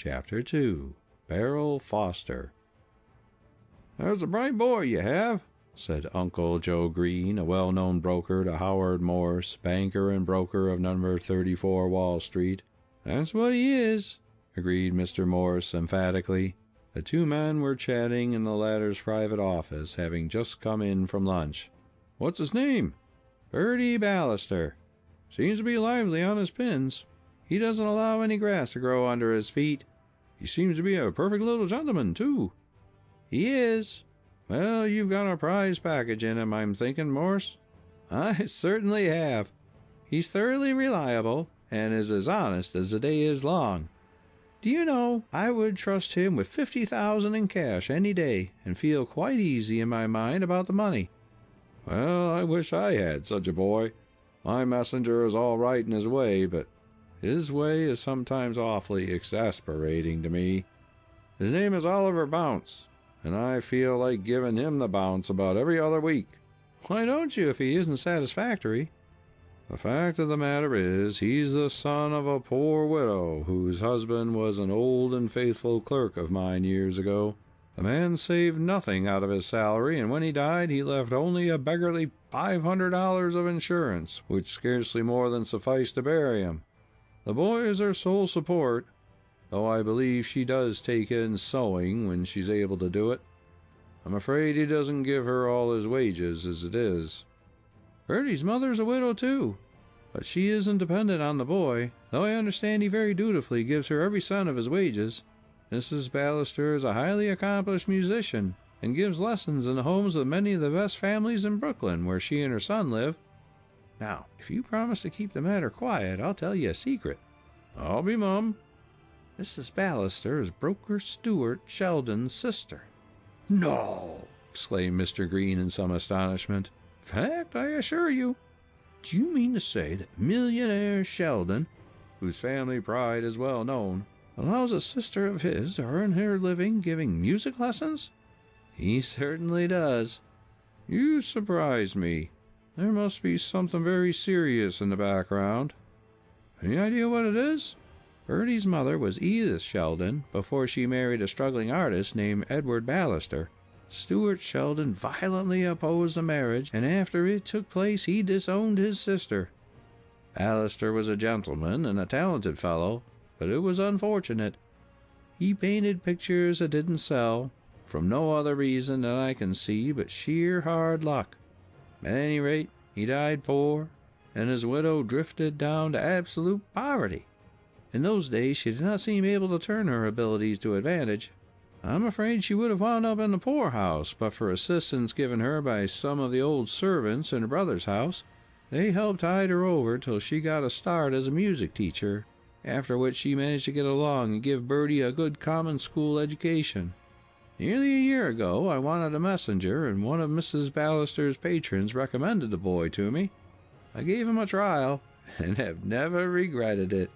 Chapter 2. Beryl Foster. "There's a bright boy you have," said Uncle Joe Green, a well-known broker to Howard Morse, banker and broker of number 34 Wall Street. "That's what he is," agreed Mr. Morse emphatically. The two men were chatting in the latter's private office, having just come in from lunch. "What's his name?" "Bertie Ballister. Seems to be lively on his pins. He doesn't allow any grass to grow under his feet. He seems to be a perfect little gentleman, too." "He is." "Well, you've got a prize package in him, I'm thinking, Morse." "I certainly have. He's thoroughly reliable, and is as honest as the day is long. Do you know, I would trust him with $50,000 in cash any day, and feel quite easy in my mind about the money." "Well, I wish I had such a boy. My messenger is all right in his way, but his way is sometimes awfully exasperating to me. His name is Oliver Bounce, and I feel like giving him the bounce about every other week." "Why don't you, if he isn't satisfactory?" "The fact of the matter is, he's the son of a poor widow whose husband was an old and faithful clerk of mine years ago. The man saved nothing out of his salary, and when he died he left only a beggarly $500 of insurance, which scarcely more than sufficed to bury him. The boy is her sole support, though I believe she does take in sewing when she's able to do it. I'm afraid he doesn't give her all his wages as it is." "Bertie's mother's a widow, too, but she isn't dependent on the boy, though I understand he very dutifully gives her every cent of his wages. Mrs. Ballister is a highly accomplished musician, and gives lessons in the homes of many of the best families in Brooklyn, where she and her son live. Now, if you promise to keep the matter quiet, I'll tell you a secret." "I'll be mum." "Mrs. Ballister is broker Stuart Sheldon's sister." "No!" exclaimed Mr. Green in some astonishment. "Fact, I assure you." "Do you mean to say that millionaire Sheldon, whose family pride is well known, allows a sister of his to earn her living giving music lessons?" "He certainly does." "You surprise me. There must be something very serious in the background. Any idea what it is?" "Bertie's mother was Edith Sheldon before she married a struggling artist named Edward Ballister. Stuart Sheldon violently opposed the marriage, and after it took place he disowned his sister. Ballister was a gentleman and a talented fellow, but it was unfortunate. He painted pictures that didn't sell, from no other reason that I can see but sheer hard luck. At any rate, he died poor, and his widow drifted down to absolute poverty. In those days she did not seem able to turn her abilities to advantage. I'm afraid she would have wound up in the poorhouse but for assistance given her by some of the old servants in her brother's house. They helped tide her over till she got a start as a music teacher, after which she managed to get along and give Bertie a good common school education. Nearly a year ago I wanted a messenger, and one of Mrs. Ballister's patrons recommended the boy to me. I gave him a trial, and have never regretted it."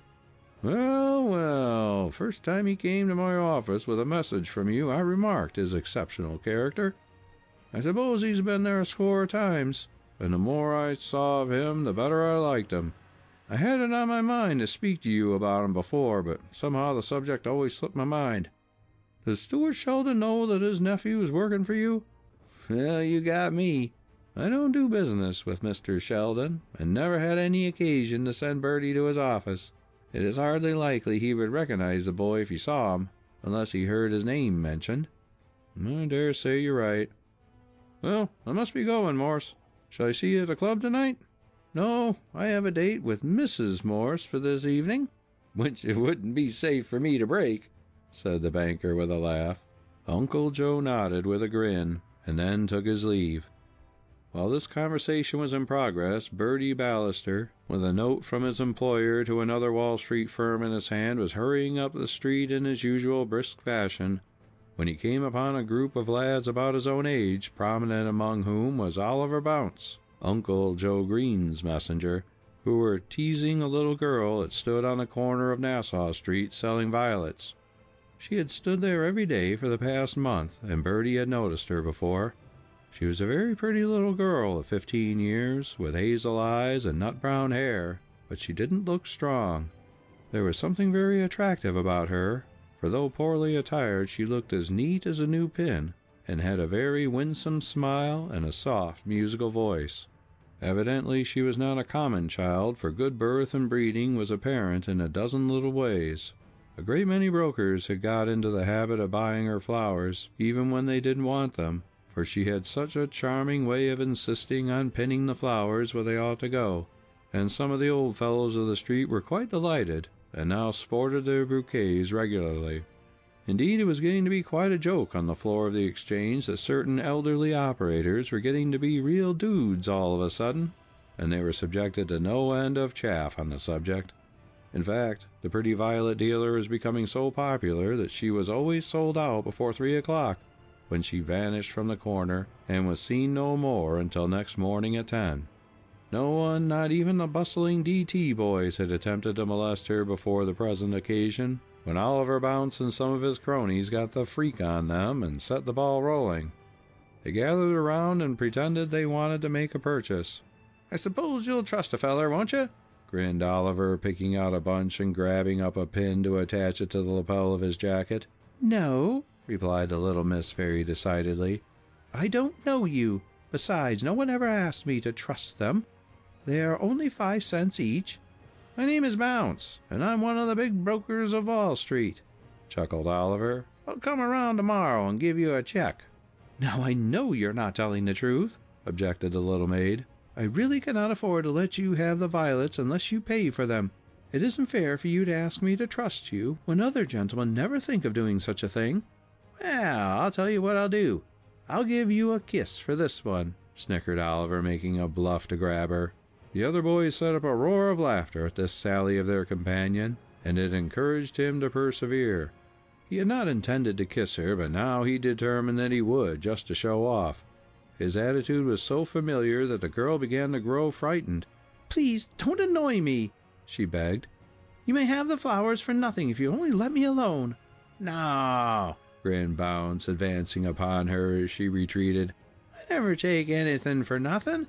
Well, first time he came to my office with a message from you, I remarked his exceptional character. I suppose he's been there a score of times, and the more I saw of him, the better I liked him. I had it on my mind to speak to you about him before, but somehow the subject always slipped my mind. Does Stuart Sheldon know that his nephew is working for you?" "Well, you got me. I don't do business with Mr. Sheldon, and never had any occasion to send Bertie to his office. It is hardly likely he would recognize the boy if he saw him, unless he heard his name mentioned." "I dare say you're right. Well, I must be going, Morse. Shall I see you at the club tonight?" "No, I have a date with Mrs. Morse for this evening." "Which it wouldn't be safe for me to break," said the banker with a laugh. Uncle Joe nodded with a grin, and then took his leave. While this conversation was in progress, Bertie Ballister, with a note from his employer to another Wall Street firm in his hand, was hurrying up the street in his usual brisk fashion, when he came upon a group of lads about his own age, prominent among whom was Oliver Bounce, Uncle Joe Green's messenger, who were teasing a little girl that stood on the corner of Nassau Street selling violets. She had stood there every day for the past month, and Bertie had noticed her before. She was a very pretty little girl of 15 years, with hazel eyes and nut-brown hair, but she didn't look strong. There was something very attractive about her, for though poorly attired she looked as neat as a new pin, and had a very winsome smile and a soft musical voice. Evidently she was not a common child, for good birth and breeding was apparent in a dozen little ways. A great many brokers had got into the habit of buying her flowers, even when they didn't want them, for she had such a charming way of insisting on pinning the flowers where they ought to go, and some of the old fellows of the street were quite delighted, and now sported their bouquets regularly. Indeed, it was getting to be quite a joke on the floor of the exchange that certain elderly operators were getting to be real dudes all of a sudden, and they were subjected to no end of chaff on the subject. In fact, the pretty violet dealer was becoming so popular that she was always sold out before 3 o'clock, when she vanished from the corner and was seen no more until next morning at 10. No one, not even the bustling DT boys, had attempted to molest her before the present occasion, when Oliver Bounce and some of his cronies got the freak on them and set the ball rolling. They gathered around and pretended they wanted to make a purchase. "I suppose you'll trust a feller, won't you?" grinned Oliver, picking out a bunch and grabbing up a pin to attach it to the lapel of his jacket. "No," replied the little Miss very decidedly. "I don't know you. Besides, no one ever asked me to trust them. They are only 5 cents each." "My name is Bounce, and I'm one of the big brokers of Wall Street," chuckled Oliver. "I'll come around tomorrow and give you a check." "Now I know you're not telling the truth," objected the little maid. "I really cannot afford to let you have the violets unless you pay for them. It isn't fair for you to ask me to trust you when other gentlemen never think of doing such a thing." "Well, I'll tell you what I'll do. I'll give you a kiss for this one," snickered Oliver, making a bluff to grab her. The other boys set up a roar of laughter at this sally of their companion, and it encouraged him to persevere. He had not intended to kiss her, but now he determined that he would, just to show off. His attitude was so familiar that the girl began to grow frightened. "Please don't annoy me," she begged. "You may have the flowers for nothing if you only let me alone." "No," grinned Bounce, advancing upon her as she retreated. "I never take anything for nothing.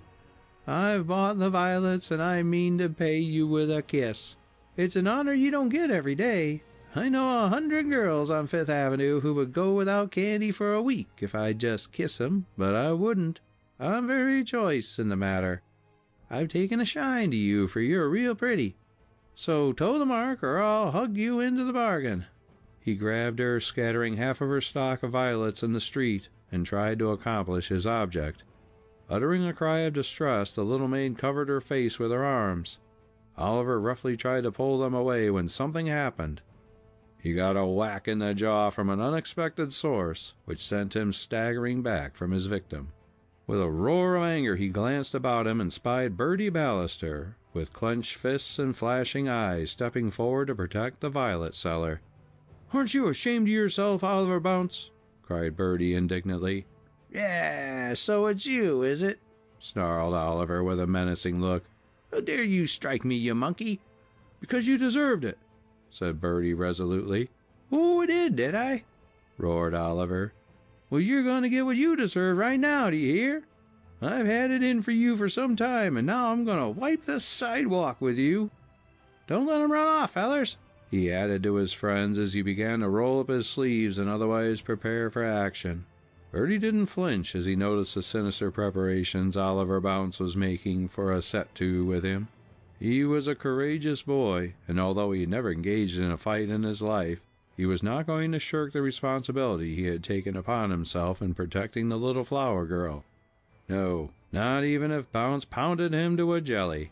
I've bought the violets, and I mean to pay you with a kiss. It's an honor you don't get every day. I know 100 girls on Fifth Avenue who would go without candy for a week if I'd just kiss 'em, but I wouldn't. I'm very choice in the matter. I've taken a shine to you, for you're real pretty. So toe the mark, or I'll hug you into the bargain." He grabbed her, scattering half of her stock of violets in the street, and tried to accomplish his object. Uttering a cry of distress, the little maid covered her face with her arms. Oliver roughly tried to pull them away when something happened. He got a whack in the jaw from an unexpected source, which sent him staggering back from his victim. With a roar of anger he glanced about him and spied Bertie Ballister, with clenched fists and flashing eyes, stepping forward to protect the violet seller. "Aren't you ashamed of yourself, Oliver Bounce?" cried Bertie indignantly. "Yeah, so it's you, is it?" snarled Oliver with a menacing look. "How dare you strike me, you monkey?" "Because you deserved it," said Bertie resolutely. "Oh, I did I?" roared Oliver. "Well, you're going to get what you deserve right now, do you hear? I've had it in for you for some time, and now I'm going to wipe the sidewalk with you. Don't let him run off, fellers," he added to his friends as he began to roll up his sleeves and otherwise prepare for action. Bertie didn't flinch as he noticed the sinister preparations Oliver Bounce was making for a set-to with him. He was a courageous boy, and although he had never engaged in a fight in his life, he was not going to shirk the responsibility he had taken upon himself in protecting the little flower girl. No, not even if Bounce pounded him to a jelly.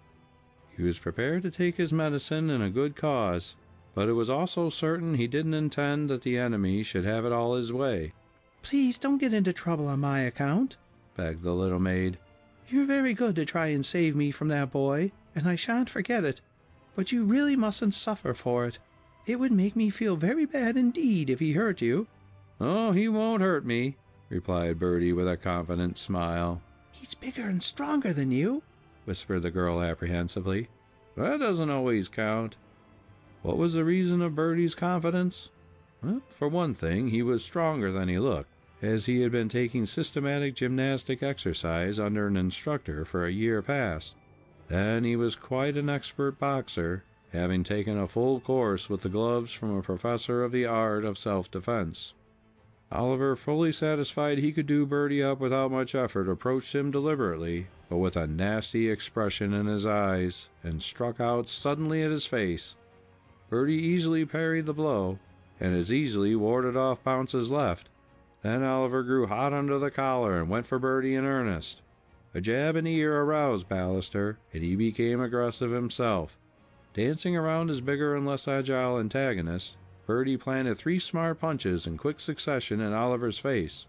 He was prepared to take his medicine in a good cause, but it was also certain he didn't intend that the enemy should have it all his way. "Please don't get into trouble on my account," begged the little maid. "You're very good to try and save me from that boy, and I shan't forget it, but you really mustn't suffer for it. It would make me feel very bad indeed if he hurt you." "Oh, he won't hurt me," replied Bertie with a confident smile. "He's bigger and stronger than you," whispered the girl apprehensively. "That doesn't always count." What was the reason of Bertie's confidence? Well, for one thing, he was stronger than he looked, as he had been taking systematic gymnastic exercise under an instructor for a year past. Then he was quite an expert boxer, having taken a full course with the gloves from a professor of the art of self-defense. Oliver, fully satisfied he could do Bertie up without much effort, approached him deliberately, but with a nasty expression in his eyes, and struck out suddenly at his face. Bertie easily parried the blow, and as easily warded off Bounce's left. Then Oliver grew hot under the collar and went for Bertie in earnest. A jab in the ear aroused Ballister, and he became aggressive himself. Dancing around his bigger and less agile antagonist, Bertie planted 3 smart punches in quick succession in Oliver's face,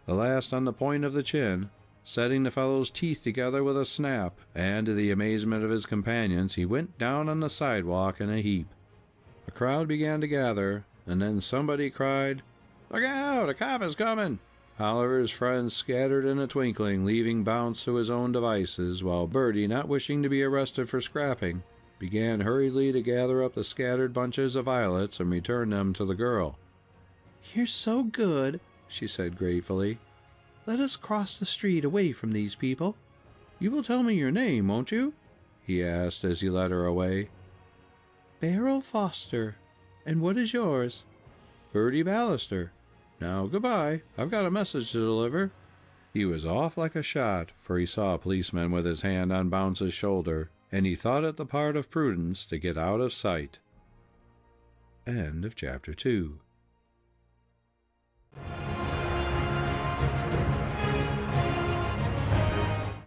the last on the point of the chin, setting the fellow's teeth together with a snap, and to the amazement of his companions he went down on the sidewalk in a heap. A crowd began to gather, and then somebody cried, "Look out, a cop is coming!" Oliver's friends scattered in a twinkling, leaving Bounce to his own devices, while Bertie, not wishing to be arrested for scrapping, began hurriedly to gather up the scattered bunches of violets and return them to the girl. "You're so good," she said gratefully. "Let us cross the street away from these people. You will tell me your name, won't you?" he asked as he led her away. "Beryl Foster. And what is yours?" "Bertie Ballister. Now, goodbye. I've got a message to deliver." He was off like a shot, for he saw a policeman with his hand on Bounce's shoulder, and he thought it the part of prudence to get out of sight. End of chapter 2.